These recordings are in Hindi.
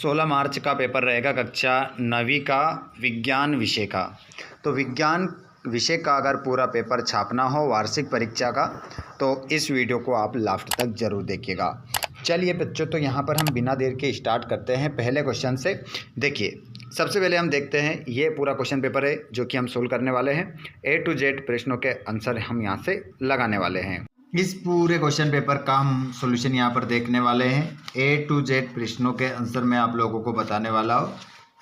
16 मार्च का पेपर रहेगा कक्षा 9वीं का विज्ञान विषय का। तो विज्ञान विषय का अगर पूरा पेपर छापना हो वार्षिक परीक्षा का तो इस वीडियो को आप लास्ट तक ज़रूर देखिएगा। चलिए बच्चों, तो यहाँ पर हम बिना देर के स्टार्ट करते हैं पहले क्वेश्चन से। देखिए, सबसे पहले हम देखते हैं, ये पूरा क्वेश्चन पेपर है जो कि हम सोल्व करने वाले हैं। A to Z प्रश्नों के आंसर हम यहाँ से लगाने वाले हैं। इस पूरे क्वेश्चन पेपर का हम सॉल्यूशन यहाँ पर देखने वाले हैं। A to Z प्रश्नों के आंसर मैं आप लोगों को बताने वाला हूँ।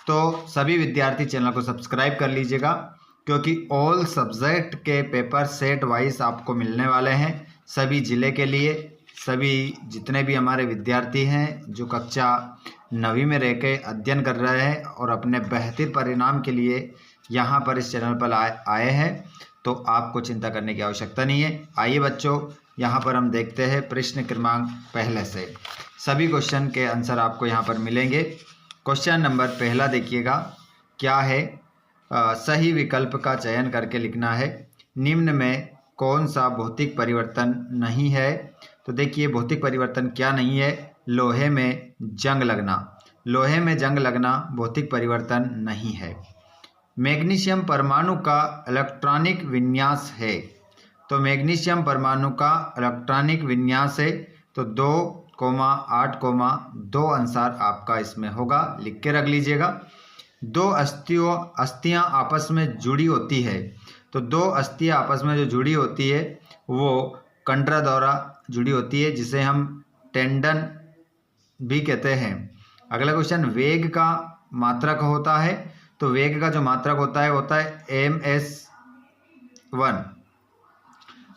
तो सभी विद्यार्थी चैनल को सब्सक्राइब कर लीजिएगा, क्योंकि ऑल सब्जेक्ट के पेपर सेट वाइज आपको मिलने वाले हैं। सभी ज़िले के लिए सभी जितने भी हमारे विद्यार्थी हैं जो कक्षा 9वीं में रह के अध्ययन कर रहे हैं और अपने बेहतर परिणाम के लिए यहाँ पर इस चैनल पर आए हैं, तो आपको चिंता करने की आवश्यकता नहीं है। आइए बच्चों, यहाँ पर हम देखते हैं प्रश्न क्रमांक पहले से। सभी क्वेश्चन के आंसर आपको यहाँ पर मिलेंगे। क्वेश्चन नंबर पहला देखिएगा, क्या है? सही विकल्प का चयन करके लिखना है। निम्न में कौन सा भौतिक परिवर्तन नहीं है? तो देखिए, भौतिक परिवर्तन क्या नहीं है? लोहे में जंग लगना। लोहे में जंग लगना भौतिक परिवर्तन नहीं है। मैग्नीशियम परमाणु का इलेक्ट्रॉनिक विन्यास है। तो मैग्नीशियम परमाणु का इलेक्ट्रॉनिक विन्यास है, तो 2,8,2 आंसर आपका इसमें होगा। लिख के रख लीजिएगा। दो अस्थियां आपस में जुड़ी होती है। तो दो अस्थियां आपस में जो जुड़ी होती है वो कंडरा द्वारा जुड़ी होती है, जिसे हम टेंडन भी कहते हैं। अगला क्वेश्चन, वेग का मात्रक होता है। तो वेग का जो मात्रक होता है ms1।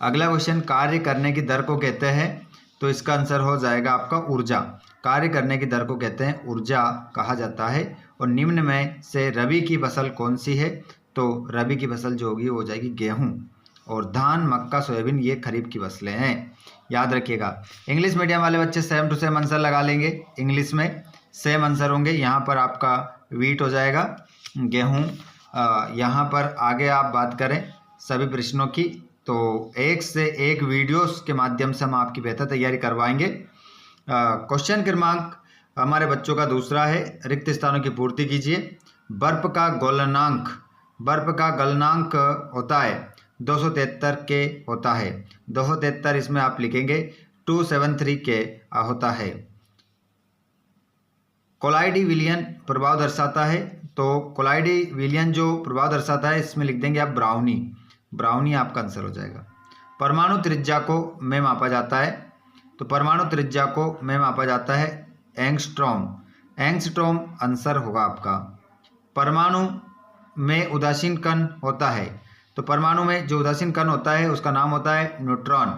अगला क्वेश्चन, कार्य करने की दर को कहते हैं। तो इसका आंसर हो जाएगा आपका ऊर्जा। कार्य करने की दर को कहते हैं ऊर्जा कहा जाता है। और निम्न में से रबी की फसल कौन सी है? तो रबी की फसल जो होगी वो हो जाएगी गेहूं। और धान, मक्का, सोयाबीन ये खरीफ की फसलें हैं। याद रखिएगा। इंग्लिश मीडियम वाले बच्चे सेम टू सेम आंसर लगा लेंगे। इंग्लिश में सेम आंसर होंगे। यहाँ पर आपका वीट हो जाएगा, गेहूं। यहाँ पर आगे आप बात करें सभी प्रश्नों की, तो एक से एक वीडियोस के माध्यम से हम आपकी बेहतर तैयारी करवाएंगे। क्वेश्चन क्रमांक हमारे बच्चों का दूसरा है, रिक्त स्थानों की पूर्ति कीजिए। बर्फ का गलनांक होता है 273 के होता है। 273 इसमें आप लिखेंगे 273 के होता है। कोलाइडी विलियन प्रभाव दर्शाता है। तो कोलाइडी विलियन जो प्रभाव दर्शाता है इसमें लिख देंगे आप ब्राउनी आपका आंसर हो जाएगा। परमाणु त्रिज्या को में मापा जाता है। तो परमाणु त्रिज्या को में मापा जाता है एंगस्ट्रॉम आंसर होगा आपका। परमाणु में उदासीन कण होता है। तो परमाणु में जो उदासीन कण होता है उसका नाम होता है न्यूट्रॉन।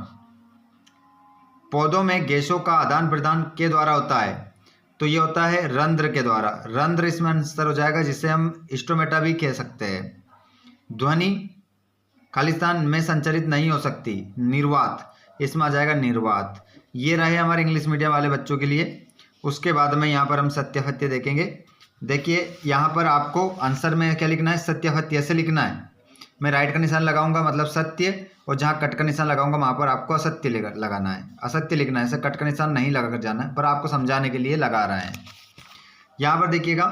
पौधों में गैसों का आदान प्रदान के द्वारा होता है। तो ये होता है रंध्र के द्वारा। रंध्र इसमें आंसर हो जाएगा, जिसे हम स्टोमेटा भी कह सकते हैं। ध्वनि खालिस्तान में संचरित नहीं हो सकती, निर्वात, इसमें आ जाएगा निर्वात। ये रहे हमारे इंग्लिश मीडियम वाले बच्चों के लिए। उसके बाद में यहाँ पर हम सत्याफत्य देखेंगे। देखिए, यहाँ पर आपको आंसर में क्या लिखना है? सत्याफत्य ऐसे लिखना है। मैं राइट का निशान लगाऊंगा मतलब सत्य, और जहाँ कट का निशान लगाऊंगा वहाँ पर आपको असत्य लगाना है, असत्य लिखना है। ऐसे कट का निशान नहीं लगा कर जाना है, पर आपको समझाने के लिए लगा रहे हैं। यहाँ पर देखिएगा,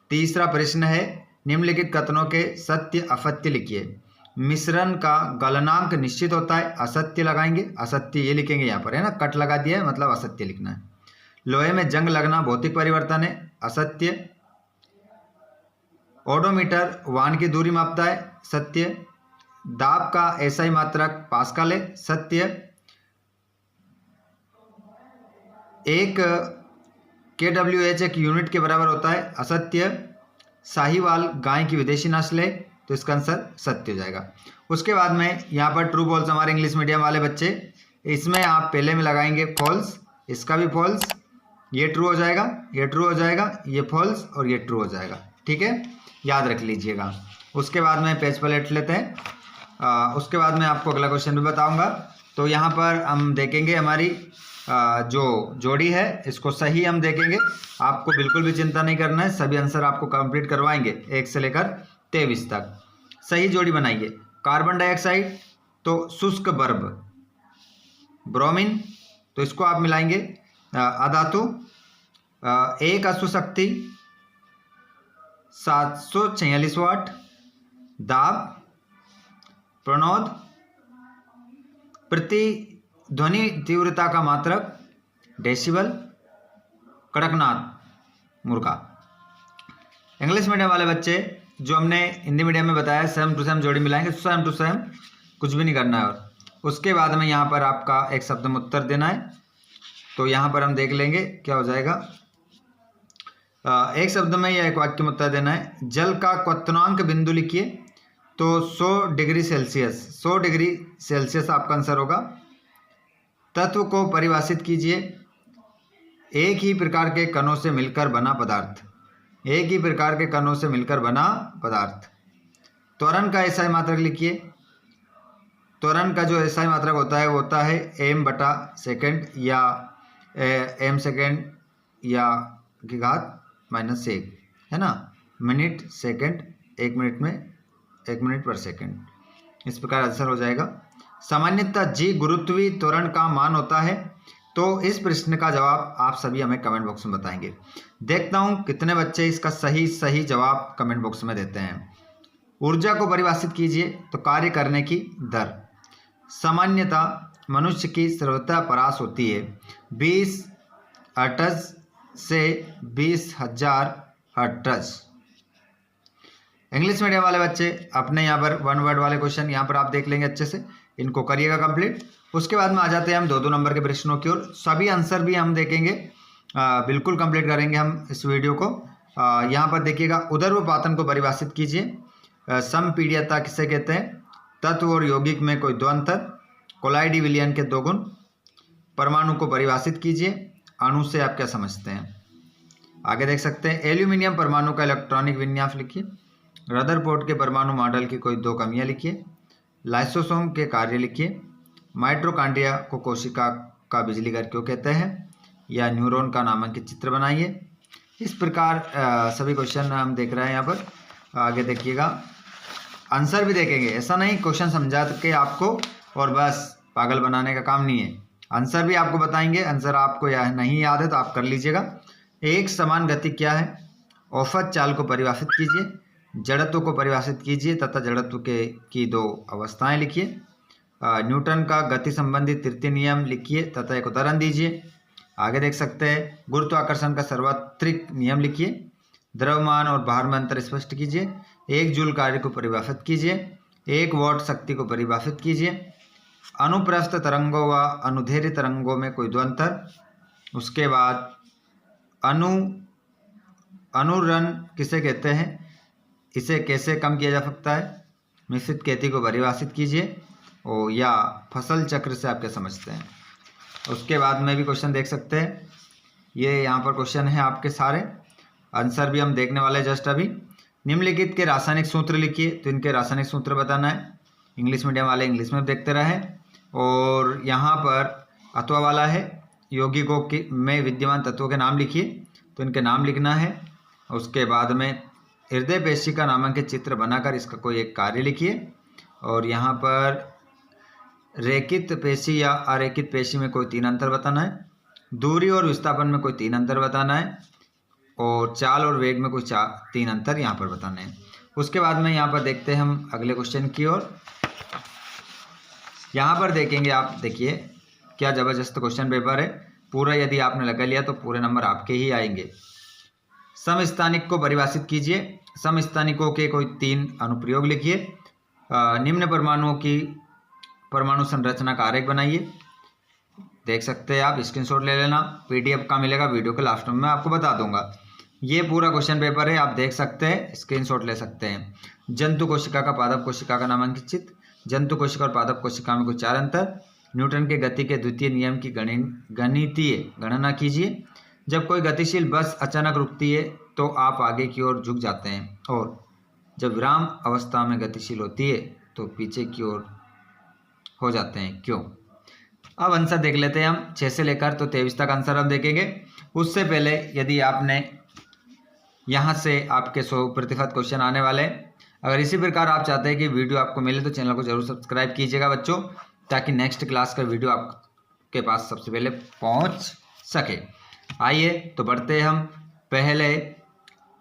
तीसरा प्रश्न है, निम्नलिखित कथनों के सत्य असत्य लिखिए। मिश्रण का गलनांक निश्चित होता है, असत्य लगाएंगे, असत्य ये लिखेंगे यहाँ पर, है ना, कट लगा दिया है मतलब असत्य लिखना है। लोहे में जंग लगना भौतिक परिवर्तन है, असत्य। ओडोमीटर वाहन की दूरी मापता है, सत्य। दाब का एसआई मात्रक पास्कल है, सत्य। एक kWh एक यूनिट के बराबर होता है, असत्य। साहीवाल गाय की विदेशी नस्ल है, तो इसका आंसर सत्य हो जाएगा। उसके बाद में यहाँ पर ट्रू फॉल्स हमारे इंग्लिश मीडियम वाले बच्चे, इसमें आप पहले में लगाएंगे फॉल्स, इसका भी फॉल्स, ये ट्रू हो जाएगा, ये ट्रू हो जाएगा, ये फॉल्स और ये ट्रू हो जाएगा। ठीक है, याद रख लीजिएगा। उसके बाद में पेज पलट लेते हैं। उसके बाद में आपको अगला क्वेश्चन भी बताऊंगा। तो यहाँ पर हम देखेंगे हमारी जो जोड़ी है इसको सही हम देखेंगे। आपको बिल्कुल भी चिंता नहीं करना है, सभी आंसर आपको कंप्लीट करवाएंगे 1 से लेकर 23 तक। सही जोड़ी बनाइए। कार्बन डाइऑक्साइड तो शुष्क बर्फ, ब्रोमीन तो इसको आप मिलाएंगे अधातु, एक अश्व शक्ति 746 वाट, दाब, प्रणोद, प्रति ध्वनि तीव्रता का मात्रक डेसिबल, कड़कनाथ मुर्गा। इंग्लिश मीडियम वाले बच्चे जो हमने हिंदी मीडियम में बताया सेम टू सेम जोड़ी मिलाएंगे, सेम टू सेम, कुछ भी नहीं करना है। और उसके बाद में यहाँ पर आपका एक शब्द में उत्तर देना है। तो यहाँ पर हम देख लेंगे क्या हो जाएगा। एक शब्द में या एक वाक्य में उत्तर देना है। जल का क्वथनांक बिंदु लिखिए। तो 100 डिग्री सेल्सियस, 100 डिग्री सेल्सियस आपका आंसर होगा। तत्व को परिभाषित कीजिए। एक ही प्रकार के कणों से मिलकर बना पदार्थ, एक ही प्रकार के कणों से मिलकर बना पदार्थ। त्वरण का एसआई मात्रक लिखिए। त्वरण का जो एसआई मात्रक होता है वो होता है m/सेकेंड या m सेकेंड या की घात -1, है ना। मिनट सेकेंड, 1 मिनट में 1 मिनट पर सेकेंड, इस प्रकार आंसर हो जाएगा। सामान्यतः जी गुरुत्वीय त्वरण का मान होता है। तो इस प्रश्न का जवाब आप सभी हमें कमेंट बॉक्स में बताएंगे। देखता हूं कितने बच्चे इसका सही जवाब कमेंट बॉक्स में देते हैं। ऊर्जा को परिभाषित कीजिए। तो कार्य करने की दर। सामान्यतः मनुष्य की सर्वथा परास होती है 20 हर्ट्ज से 20,000 हर्ट्ज। इंग्लिश मीडियम वाले बच्चे अपने यहाँ पर 1 वर्ड वाले क्वेश्चन यहाँ पर आप देख लेंगे, अच्छे से इनको करिएगा कंप्लीट। उसके बाद में आ जाते हैं हम 2-2 नंबर के प्रश्नों की ओर। सभी आंसर भी हम देखेंगे, बिल्कुल कंप्लीट करेंगे हम इस वीडियो को। यहाँ पर देखिएगा, उदर्वपातन को परिभाषित कीजिए। समपीड्यता किसे कहते हैं? तत्व और यौगिक में कोई दो अंतर। कोलाइडी विलियन के 2 गुण। परमाणु को परिभाषित कीजिए। अणु से आप क्या समझते हैं? आगे देख सकते हैं, एल्यूमिनियम परमाणु का इलेक्ट्रॉनिक विन्यास लिखिए। रदरफोर्ड के परमाणु मॉडल की कोई 2 कमियां लिखिए। लाइसोसोम के कार्य लिखिए। माइटोकॉन्ड्रिया को कोशिका का बिजली घर क्यों कहते हैं? या न्यूरॉन का नामांकित चित्र बनाइए। इस प्रकार सभी क्वेश्चन हम देख रहे हैं यहाँ पर। आगे देखिएगा, आंसर भी देखेंगे। ऐसा नहीं क्वेश्चन समझा के आपको और बस पागल बनाने का काम नहीं है, आंसर भी आपको बताएंगे। आंसर आपको नहीं याद है तो आप कर लीजिएगा। एक समान गति क्या है? औसत चाल को परिभाषित कीजिए। जड़त्व को परिभाषित कीजिए तथा जड़त्व की 2 अवस्थाएं लिखिए। न्यूटन का गति संबंधी तृतीय नियम लिखिए तथा एक उदाहरण दीजिए। आगे देख सकते हैं, गुरुत्वाकर्षण का सर्वात्रिक नियम लिखिए। द्रव्यमान और भार में अंतर स्पष्ट कीजिए। 1 जूल कार्य को परिभाषित कीजिए। 1 वॉट शक्ति को परिभाषित कीजिए। अनुप्रस्थ तरंगों व अनुदैर्ध्य तरंगों में कोई 2 अंतर। उसके बाद अनुरण किसे कहते हैं? इसे कैसे कम किया जा सकता है? मिश्रित खेती को परिभाषित कीजिए। और या फसल चक्र से आप क्या समझते हैं? उसके बाद में भी क्वेश्चन देख सकते हैं। ये यहाँ पर क्वेश्चन है आपके सारे, आंसर भी हम देखने वाले जस्ट अभी। निम्नलिखित के रासायनिक सूत्र लिखिए। तो इनके रासायनिक सूत्र बताना है। इंग्लिश मीडियम वाले इंग्लिश में देखते रहे। और यहाँ पर अथवा वाला है, यौगिकों में विद्यमान तत्वों के नाम लिखिए। तो इनके नाम लिखना है। उसके बाद में हृदय पेशी का नामांकित चित्र बनाकर इसका कोई एक कार्य लिखिए। और यहाँ पर रेखित पेशी या अरेखित पेशी में कोई 3 अंतर बताना है। दूरी और विस्थापन में कोई 3 अंतर बताना है। और चाल और वेग में कोई 3 अंतर यहाँ पर बताने हैं। उसके बाद में यहाँ पर देखते हैं हम अगले क्वेश्चन की ओर। यहाँ पर देखेंगे, आप देखिए क्या ज़बरदस्त क्वेश्चन पेपर है। पूरा यदि आपने लगा लिया तो पूरे नंबर आपके ही आएंगे। समस्थानिक को परिभाषित कीजिए। समस्थानिकों के कोई 3 अनुप्रयोग लिखिए। निम्न परमाणुओं की परमाणु संरचना का आरेख बनाइए। देख सकते हैं आप, स्क्रीनशॉट ले लेना। PDF का मिलेगा, वीडियो के लास्ट में मैं आपको बता दूंगा। ये पूरा क्वेश्चन पेपर है, आप देख सकते हैं, स्क्रीनशॉट ले सकते हैं। जंतु कोशिका का पादप कोशिका का नामांकित चित्र। जंतु कोशिका और पादप कोशिका में कुछ 4 अंतर। न्यूटन के गति के द्वितीय नियम की गणितीय गणना कीजिए। जब कोई गतिशील बस अचानक रुकती है तो आप आगे की ओर झुक जाते हैं, और जब विराम अवस्था में गतिशील होती है तो पीछे की ओर हो जाते हैं, क्यों? अब आंसर देख लेते हैं हम 6 से लेकर तो 23 तक आंसर हम देखेंगे। उससे पहले यदि आपने यहाँ से आपके 100% क्वेश्चन आने वाले हैं। अगर इसी प्रकार आप चाहते हैं कि वीडियो आपको मिले तो चैनल को जरूर सब्सक्राइब कीजिएगा बच्चों, ताकि नेक्स्ट क्लास का वीडियो आपके पास सबसे पहले पहुँच सके। आइए तो बढ़ते हम पहले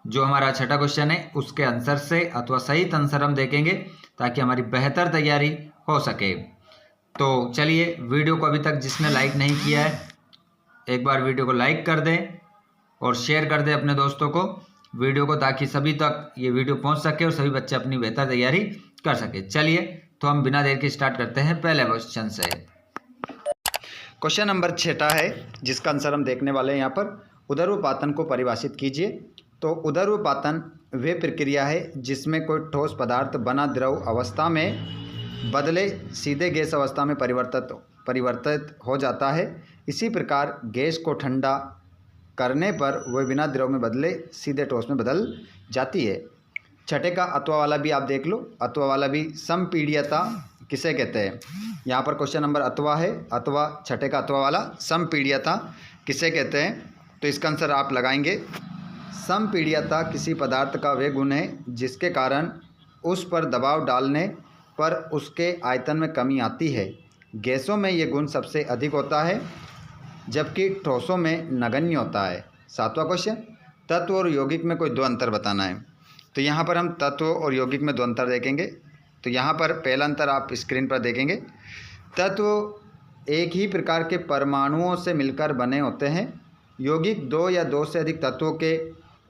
जो हमारा छठा क्वेश्चन है उसके आंसर से अथवा सही आंसर हम देखेंगे ताकि हमारी बेहतर तैयारी हो सके। तो चलिए, वीडियो को अभी तक जिसने लाइक नहीं किया है एक बार वीडियो को लाइक कर दें और शेयर कर दें अपने दोस्तों को वीडियो को, ताकि सभी तक ये वीडियो पहुंच सके और सभी बच्चे अपनी बेहतर तैयारी कर सके। चलिए तो हम बिना देर के स्टार्ट करते हैं पहले क्वेश्चन से। क्वेश्चन नंबर 6 है जिसका आंसर हम देखने वाले हैं यहाँ पर। उदर्वपातन को परिभाषित कीजिए। तो उदर्वपातन वे प्रक्रिया है जिसमें कोई ठोस पदार्थ बना द्रव अवस्था में बदले सीधे गैस अवस्था में परिवर्तित हो जाता है। इसी प्रकार गैस को ठंडा करने पर वह बिना द्रव में बदले सीधे ठोस में बदल जाती है। छठे का अथवा वाला भी आप देख लो। अथवा वाला भी समपीड्यता किसे कहते हैं? यहाँ पर क्वेश्चन नंबर अथवा है, अथवा छठे का अथवा वाला समपीड्यता किसे कहते हैं? तो इसका आंसर आप लगाएंगे। समपीड्यता किसी पदार्थ का वह गुण है जिसके कारण उस पर दबाव डालने पर उसके आयतन में कमी आती है। गैसों में ये गुण सबसे अधिक होता है जबकि ठोसों में नगण्य होता है। 7वां क्वेश्चन, तत्व और यौगिक में कोई दो अंतर बताना है। तो यहाँ पर हम तत्व और यौगिक में दो अंतर देखेंगे। तो यहाँ पर पहला अंतर आप स्क्रीन पर देखेंगे। तत्व एक ही प्रकार के परमाणुओं से मिलकर बने होते हैं। यौगिक दो या दो से अधिक तत्वों के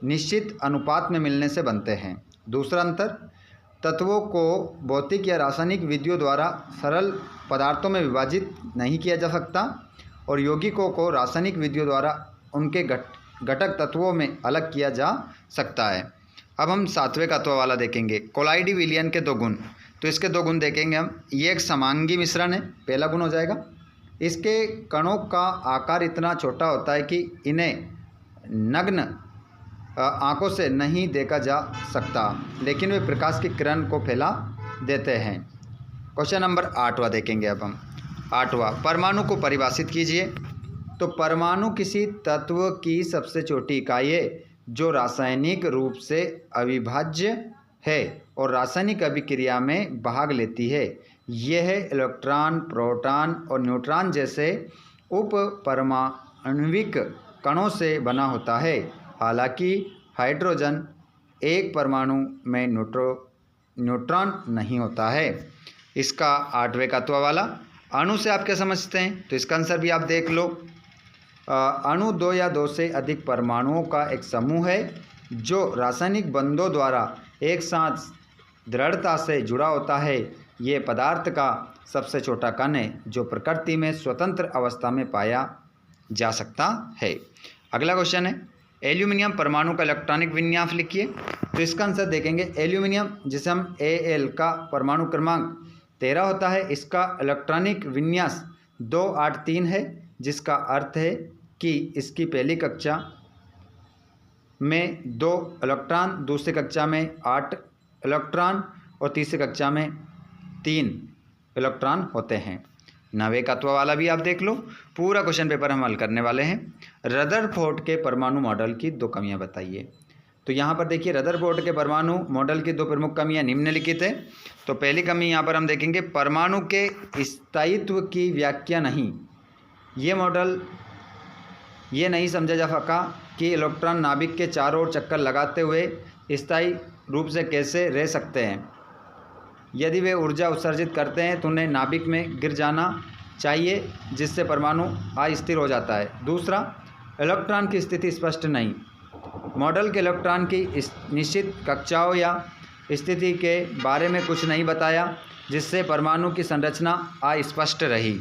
निश्चित अनुपात में मिलने से बनते हैं। दूसरा अंतर, तत्वों को भौतिक या रासायनिक विधियों द्वारा सरल पदार्थों में विभाजित नहीं किया जा सकता और यौगिकों को रासायनिक विधियों द्वारा उनके घटक तत्वों में अलग किया जा सकता है। अब हम 7वें का तत्व वाला देखेंगे, कोलाइडी विलयन के दो गुण। तो इसके दो गुण देखेंगे हम। ये एक समांगी मिश्रण है, पहला गुण हो जाएगा। इसके कणों का आकार इतना छोटा होता है कि इन्हें नग्न आंखों से नहीं देखा जा सकता, लेकिन वे प्रकाश की किरण को फैला देते हैं। क्वेश्चन नंबर 8वां देखेंगे अब हम। 8वां, परमाणु को परिभाषित कीजिए। तो परमाणु किसी तत्व की सबसे छोटी इकाई है जो रासायनिक रूप से अविभाज्य है और रासायनिक अभिक्रिया में भाग लेती है। यह इलेक्ट्रॉन, प्रोटॉन और न्यूट्रॉन जैसे उप परमाणविक कणों से बना होता है। हालांकि हाइड्रोजन एक परमाणु में न्यूट्रॉन नहीं होता है। इसका 8वें का तत्व वाला, अणु से आप क्या समझते हैं? तो इसका आंसर भी आप देख लो। अणु दो या दो से अधिक परमाणुओं का एक समूह है जो रासायनिक बंधों द्वारा एक साथ दृढ़ता से जुड़ा होता है। ये पदार्थ का सबसे छोटा कण है जो प्रकृति में स्वतंत्र अवस्था में पाया जा सकता है। अगला क्वेश्चन है, एल्यूमिनियम परमाणु का इलेक्ट्रॉनिक विन्यास लिखिए। तो इसका आंसर देखेंगे। एल्यूमिनियम जिसे हम Al का परमाणु क्रमांक 13 होता है, इसका इलेक्ट्रॉनिक विन्यास 283 है, जिसका अर्थ है कि इसकी पहली कक्षा में 2 इलेक्ट्रॉन, दूसरी कक्षा में 8 इलेक्ट्रॉन और तीसरी कक्षा में 3 इलेक्ट्रॉन होते हैं। 9वें तत्व वाला भी आप देख लो। पूरा क्वेश्चन पेपर हम हल करने वाले हैं। रदरफोर्ड के परमाणु मॉडल की 2 कमियां बताइए। तो यहाँ पर देखिए, रदरफोर्ड के परमाणु मॉडल की 2 प्रमुख कमियां निम्नलिखित है। तो पहली कमी यहाँ पर हम देखेंगे, परमाणु के स्थायित्व की व्याख्या नहीं। ये मॉडल ये नहीं समझा जा सका कि इलेक्ट्रॉन नाभिक के चारों ओर चक्कर लगाते हुए स्थायी रूप से कैसे रह सकते हैं। यदि वे ऊर्जा उत्सर्जित करते हैं तो उन्हें नाभिक में गिर जाना चाहिए, जिससे परमाणु अस्थिर हो जाता है। दूसरा, इलेक्ट्रॉन की स्थिति स्पष्ट नहीं। मॉडल के इलेक्ट्रॉन की निश्चित कक्षाओं या स्थिति के बारे में कुछ नहीं बताया, जिससे परमाणु की संरचना अस्पष्ट रही।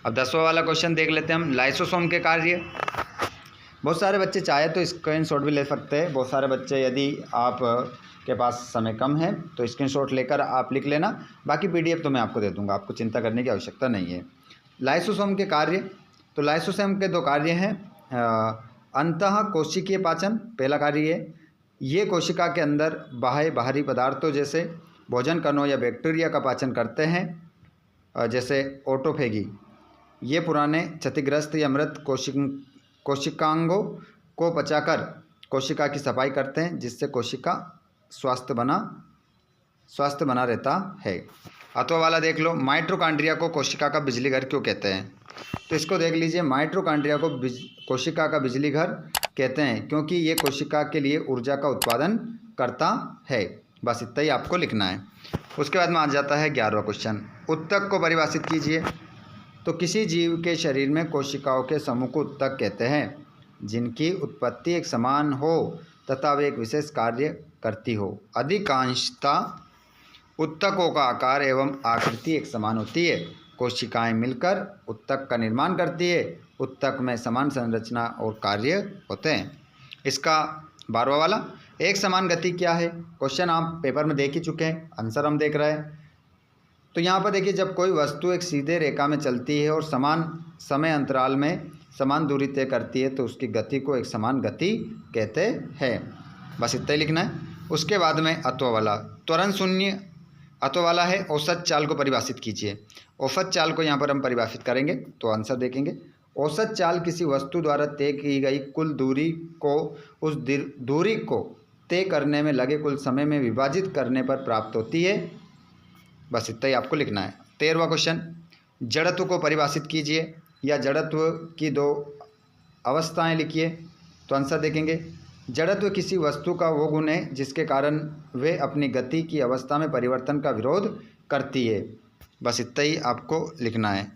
अब 10वां वाला क्वेश्चन देख लेते हैं हम, लाइसोसोम के कार्य। बहुत सारे बच्चे चाहे तो स्क्रीनशॉट भी ले सकते हैं। बहुत सारे बच्चे, यदि आप के पास समय कम है तो स्क्रीनशॉट लेकर आप लिख लेना, बाकी PDF तो मैं आपको दे दूंगा, आपको चिंता करने की आवश्यकता नहीं है। लाइसोसोम के कार्य। तो लाइसोसोम के 2 कार्य हैं। अंतः कोशिकीय पाचन पहला कार्य है। ये कोशिका के अंदर बाहरी पदार्थों जैसे भोजन कणों या बैक्टीरिया का पाचन करते हैं, जैसे ऑटोफेगी। ये पुराने क्षतिग्रस्त या मृत कोशिकांगों को पचाकर कोशिका की सफाई करते हैं, जिससे कोशिका स्वास्थ्य बना रहता है। अथवा वाला देख लो, माइटोकॉन्ड्रिया को कोशिका का बिजली घर क्यों कहते हैं? तो इसको देख लीजिए, माइटोकॉन्ड्रिया को कोशिका का बिजली घर कहते हैं क्योंकि ये कोशिका के लिए ऊर्जा का उत्पादन करता है। बस इतना ही आपको लिखना है। उसके बाद में आ जाता है 11वां क्वेश्चन, उत्तक को परिभाषित कीजिए। तो किसी जीव के शरीर में कोशिकाओं के समूह को उत्तक कहते हैं जिनकी उत्पत्ति एक समान हो तथा वे एक विशेष कार्य करती हो। अधिकांशतः उत्तकों का आकार एवं आकृति एक समान होती है। कोशिकाएं मिलकर उत्तक का निर्माण करती है। उत्तक में समान संरचना और कार्य होते हैं। इसका 12वां वाला, एक समान गति क्या है? क्वेश्चन आप पेपर में देख ही चुके हैं, आंसर हम देख रहे हैं। तो यहाँ पर देखिए, जब कोई वस्तु एक सीधे रेखा में चलती है और समान समय अंतराल में समान दूरी तय करती है तो उसकी गति को एक समान गति कहते हैं। बस इतना ही लिखना है। उसके बाद में अत्व वाला, त्वरण शून्य अत्व वाला है, औसत चाल को परिभाषित कीजिए। औसत चाल को यहाँ पर हम परिभाषित करेंगे तो आंसर देखेंगे। औसत चाल किसी वस्तु द्वारा तय की गई कुल दूरी को उस दूरी को तय करने में लगे कुल समय में विभाजित करने पर प्राप्त होती है। बस इतना ही आपको लिखना है। 13वां क्वेश्चन, जड़त्व को परिभाषित कीजिए या जड़त्व की दो अवस्थाएं लिखिए। तो आंसर देखेंगे, जड़त्व किसी वस्तु का वो गुण है जिसके कारण वे अपनी गति की अवस्था में परिवर्तन का विरोध करती है। बस इतना ही आपको लिखना है।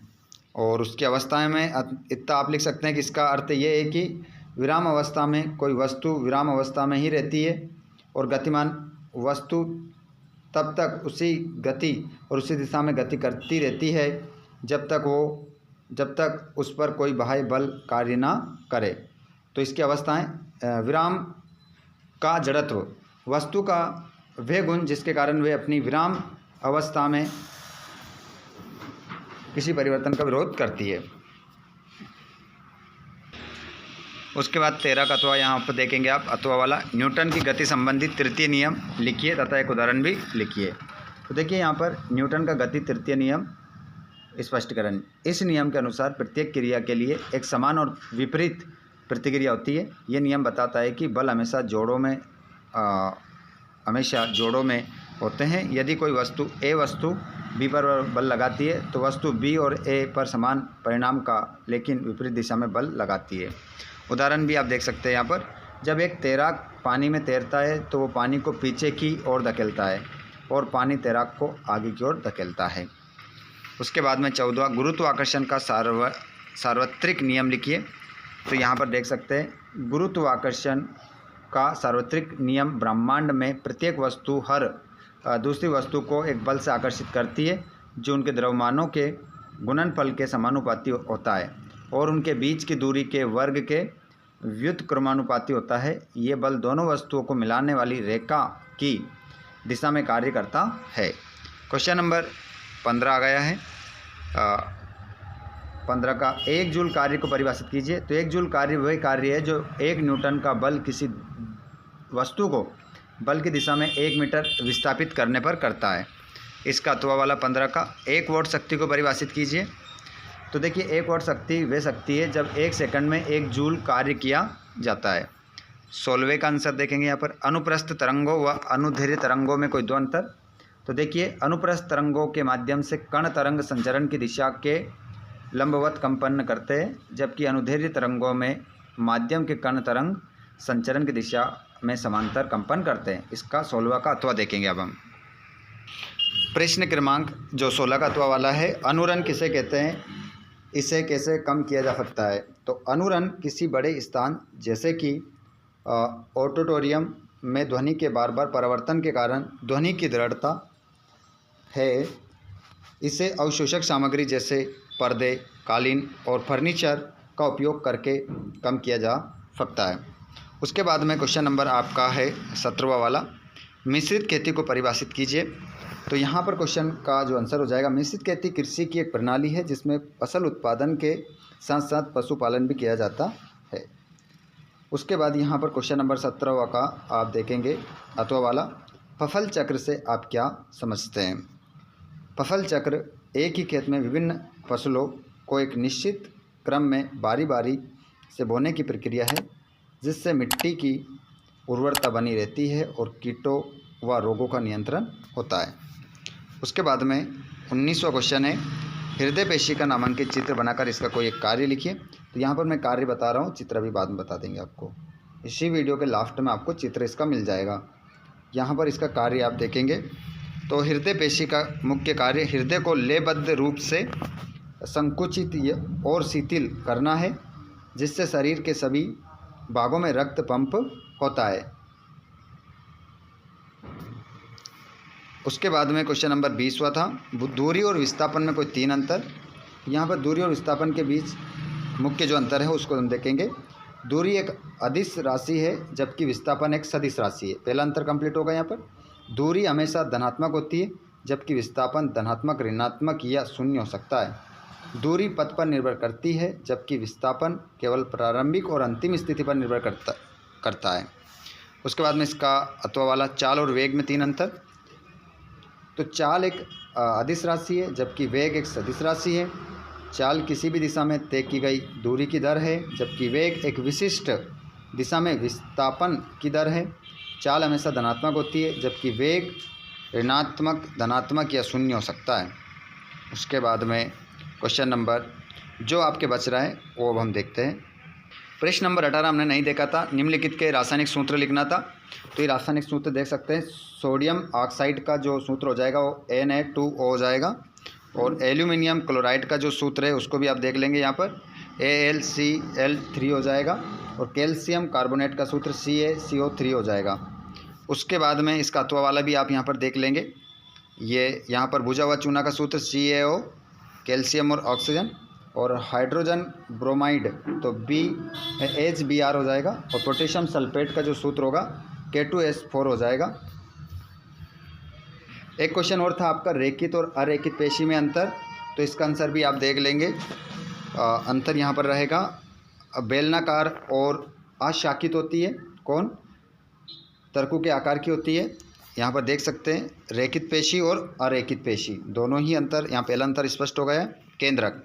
और उसकी अवस्थाएं में इतना आप लिख सकते हैं कि इसका अर्थ ये है कि विराम अवस्था में कोई वस्तु विराम अवस्था में ही रहती है और गतिमान वस्तु तब तक उसी गति और उसी दिशा में गति करती रहती है जब तक उस पर कोई बाह्य बल कार्य ना करे। तो इसकी अवस्थाएं, विराम का जड़त्व, वस्तु का वह गुण जिसके कारण वे अपनी विराम अवस्था में किसी परिवर्तन का विरोध करती है। उसके बाद 13 का अथवा यहाँ पर देखेंगे आप, अथवा वाला, न्यूटन की गति संबंधी तृतीय नियम लिखिए तथा एक उदाहरण भी लिखिए। तो देखिए यहाँ पर न्यूटन का गति तृतीय नियम स्पष्टीकरण, इस नियम के अनुसार प्रत्येक क्रिया के लिए एक समान और विपरीत प्रतिक्रिया होती है। ये नियम बताता है कि बल हमेशा जोड़ों में होते हैं। यदि कोई वस्तु ए वस्तु बी पर बल लगाती है तो वस्तु बी और ए पर समान परिणाम का लेकिन विपरीत दिशा में बल लगाती है। उदाहरण भी आप देख सकते हैं यहाँ पर, जब एक तैराक पानी में तैरता है तो वो पानी को पीछे की ओर धकेलता है और पानी तैराक को आगे की ओर धकेलता है। उसके बाद में 14वां, गुरुत्वाकर्षण का सार्वत्रिक नियम लिखिए। तो यहाँ पर देख सकते हैं, गुरुत्वाकर्षण का सार्वत्रिक नियम ब्रह्मांड में प्रत्येक वस्तु हर दूसरी वस्तु को एक बल से आकर्षित करती है जो उनके द्रव्यमानों के गुणनफल के समानुपाती होता है और उनके बीच की दूरी के वर्ग के व्युत्क्रमानुपाती होता है। ये बल दोनों वस्तुओं को मिलाने वाली रेखा की दिशा में कार्य करता है। क्वेश्चन नंबर 15 आ गया है। 15 का, 1 जूल कार्य को परिभाषित कीजिए। तो 1 जूल कार्य वह कार्य है जो 1 न्यूटन का बल किसी वस्तु को बल की दिशा में 1 मीटर विस्थापित करने पर करता है। इसका अथवा वाला 15 का, 1 वाट शक्ति को परिभाषित कीजिए। तो देखिए, 1 वाट शक्ति वह शक्ति है जब 1 सेकंड में 1 जूल कार्य किया जाता है। 16वें का आंसर देखेंगे यहाँ पर, अनुप्रस्थ तरंगों व अनुदैर्घ्य तरंगों में कोई दो अंतर। तो देखिए, अनुप्रस्थ तरंगों के माध्यम से कण तरंग संचरण की दिशा के लंबवत कंपन करते हैं, जबकि अनुदैर्घ्य तरंगों में माध्यम के कण तरंग संचरण की दिशा में समांतर कंपन करते हैं। इसका 16वां का अथवा देखेंगे अब हम। प्रश्न क्रमांक जो 16 का अथवा वाला है, अनुरण किसे कहते हैं, इसे कैसे कम किया जा सकता है। तो अनुरण किसी बड़े स्थान जैसे कि ऑडिटोरियम में ध्वनि के बार बार परिवर्तन के कारण ध्वनि की दृढ़ता है। इसे अवशोषक सामग्री जैसे पर्दे, कालीन और फर्नीचर का उपयोग करके कम किया जा सकता है। उसके बाद में क्वेश्चन नंबर आपका है 17वां वाला, मिश्रित खेती को परिभाषित कीजिए। तो यहाँ पर क्वेश्चन का जो आंसर हो जाएगा, मिश्रित खेती कृषि की एक प्रणाली है जिसमें फसल उत्पादन के साथ साथ पशुपालन भी किया जाता है। उसके बाद यहाँ पर क्वेश्चन नंबर 17वां का आप देखेंगे अथवा वाला, फसल चक्र से आप क्या समझते हैं। फसल चक्र एक ही खेत में विभिन्न फसलों को एक निश्चित क्रम में बारी बारी से बोने की प्रक्रिया है जिससे मिट्टी की उर्वरता बनी रहती है और कीटों व रोगों का नियंत्रण होता है। उसके बाद में 19वां क्वेश्चन है, हृदय पेशी का नामांकित चित्र बनाकर इसका कोई एक कार्य लिखिए। तो यहाँ पर मैं कार्य बता रहा हूँ, चित्र अभी बाद में बता देंगे आपको। इसी वीडियो के लास्ट में आपको चित्र इसका मिल जाएगा। यहाँ पर इसका कार्य आप देखेंगे तो हृदय पेशी का मुख्य कार्य हृदय को लयबद्ध रूप से संकुचित और शिथिल करना है, जिससे शरीर के सभी भागों में रक्त पंप होता है। उसके बाद में क्वेश्चन नंबर 20वां था, दूरी और विस्थापन में कोई 3 अंतर। यहाँ पर दूरी और विस्थापन के बीच मुख्य जो अंतर है उसको हम देखेंगे। दूरी एक अदिश राशि है जबकि विस्थापन एक सदिश राशि है। पहला अंतर कंप्लीट होगा। यहाँ पर दूरी हमेशा धनात्मक होती है जबकि विस्थापन धनात्मक, ऋणात्मक या शून्य हो सकता है। दूरी पथ पर निर्भर करती है जबकि विस्थापन केवल प्रारंभिक और अंतिम स्थिति पर निर्भर करता है। उसके बाद में इसका अथवा वाला चाल और वेग में 3 अंतर। तो चाल एक अदिश राशि है जबकि वेग एक सदिश राशि है। चाल किसी भी दिशा में तय की गई दूरी की दर है जबकि वेग एक विशिष्ट दिशा में विस्थापन की दर है। चाल हमेशा धनात्मक होती है जबकि वेग ऋणात्मक, धनात्मक या शून्य हो सकता है। उसके बाद में क्वेश्चन नंबर जो आपके बच रहा है वो अब हम देखते हैं। प्रश्न नंबर 18 हमने नहीं देखा था। निम्नलिखित के रासायनिक सूत्र लिखना था। तो ये रासायनिक सूत्र देख सकते हैं। सोडियम ऑक्साइड का जो सूत्र हो जाएगा वो Na2O हो जाएगा, और एल्यूमिनियम क्लोराइड का जो सूत्र है उसको भी आप देख लेंगे। यहाँ पर AlCl3 हो जाएगा, और कैल्शियम कार्बोनेट का सूत्र CaCO3 हो जाएगा। उसके बाद में इसका अथवा वाला भी आप यहाँ पर देख लेंगे। ये यहाँ पर भुजा हुआ चूना का सूत्र CaO, कैल्शियम और ऑक्सीजन, और हाइड्रोजन ब्रोमाइड तो HBr हो जाएगा, और पोटेशियम सल्फेट का जो सूत्र होगा K2S4 हो जाएगा। एक क्वेश्चन और था आपका, रेखित और अरेखित पेशी में अंतर। तो इसका आंसर भी आप देख लेंगे। अंतर यहाँ पर रहेगा, बेलनाकार और अशाखित होती है। कौन? तरकू के आकार की होती है। यहाँ पर देख सकते हैं रेखित पेशी और अरेखित पेशी दोनों ही अंतर। यहाँ पहला अंतर स्पष्ट हो गया है। केंद्रक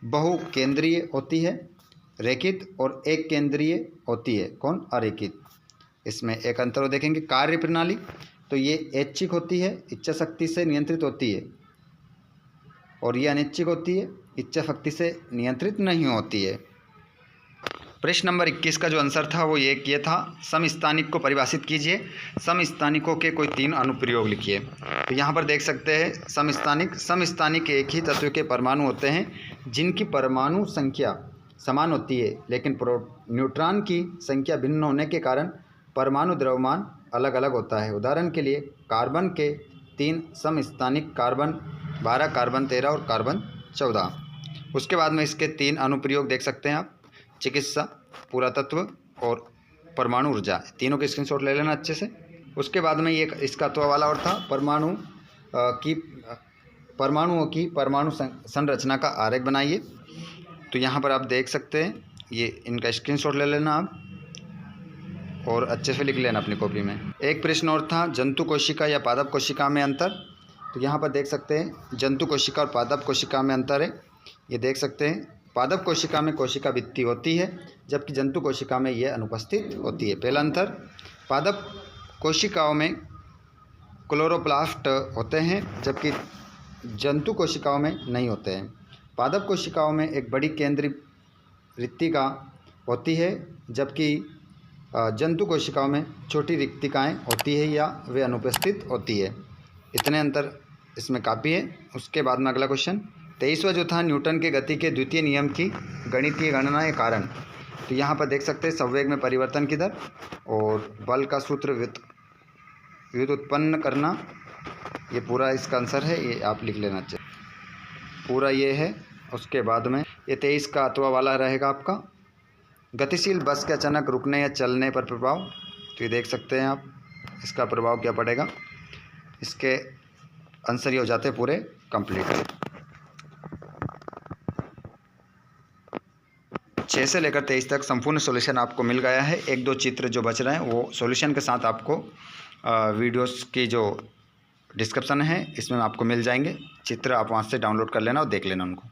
बहुकेंद्रीय होती है रेखित, और एक केंद्रीय होती है कौन? अरेखित। इसमें एक अंतर वो देखेंगे। कार्य प्रणाली तो ये ऐच्छिक होती है, इच्छा शक्ति से नियंत्रित होती है, और ये अनैच्छिक होती है, इच्छा शक्ति से नियंत्रित नहीं होती है। प्रश्न नंबर 21 का जो आंसर था वो ये था, समस्थानिक को परिभाषित कीजिए। समस्थानिकों के कोई 3 अनुप्रयोग लिखिए। तो यहाँ पर देख सकते हैं समस्थानिक एक ही तत्व के परमाणु होते हैं जिनकी परमाणु संख्या समान होती है, लेकिन न्यूट्रॉन की संख्या भिन्न होने के कारण परमाणु द्रव्यमान अलग अलग होता है। उदाहरण के लिए कार्बन के 3 समस्थानिक, कार्बन 12, कार्बन 13 और कार्बन 14। उसके बाद में इसके 3 अनुप्रयोग देख सकते हैं आप, चिकित्सा, पुरातत्व और परमाणु ऊर्जा। तीनों के स्क्रीनशॉट ले लेना अच्छे से। उसके बाद में ये इसका तो वाला और था, परमाणुओं की परमाणु संरचना का आरेख बनाइए। तो यहाँ पर आप देख सकते हैं, ये इनका स्क्रीनशॉट ले लेना आप और अच्छे से लिख लेना अपनी कॉपी में। एक प्रश्न और था, जंतु कोशिका या पादप कोशिका में अंतर। तो यहाँ पर देख सकते हैं जंतु कोशिका और पादप कोशिका में अंतर है। ये देख सकते हैं पादप कोशिका में कोशिका भित्ति होती है जबकि जंतु कोशिका में यह अनुपस्थित होती है। पहला अंतर, पादप कोशिकाओं में क्लोरोप्लास्ट होते हैं जबकि जंतु कोशिकाओं में नहीं होते हैं। पादप कोशिकाओं में एक बड़ी केंद्रीय रिक्तिका होती है जबकि जंतु कोशिकाओं में छोटी रिक्तिकाएँ होती है या वे अनुपस्थित होती है। इतने अंतर इसमें काफ़ी है। उसके बाद में अगला क्वेश्चन 23वां जो था, न्यूटन के गति के द्वितीय नियम की गणितीय गणना के कारण। तो यहाँ पर देख सकते हैं संवेग में परिवर्तन की दर और बल का सूत्र व्युत्पन्न करना। ये पूरा इसका आंसर है, ये आप लिख लेना चाहिए, पूरा ये है। उसके बाद में ये 23 का अथवा वाला रहेगा आपका, गतिशील बस के अचानक रुकने या चलने पर प्रभाव। तो ये देख सकते हैं आप, इसका प्रभाव क्या पड़ेगा। इसके आंसर ये हो जाते हैं पूरे कंप्लीट। 6 से लेकर 23 तक संपूर्ण सॉल्यूशन आपको मिल गया है। 1-2 चित्र जो बच रहे हैं वो सॉल्यूशन के साथ आपको वीडियोस की जो डिस्क्रिप्शन है इसमें आपको मिल जाएंगे। चित्र आप वहाँ से डाउनलोड कर लेना और देख लेना उनको।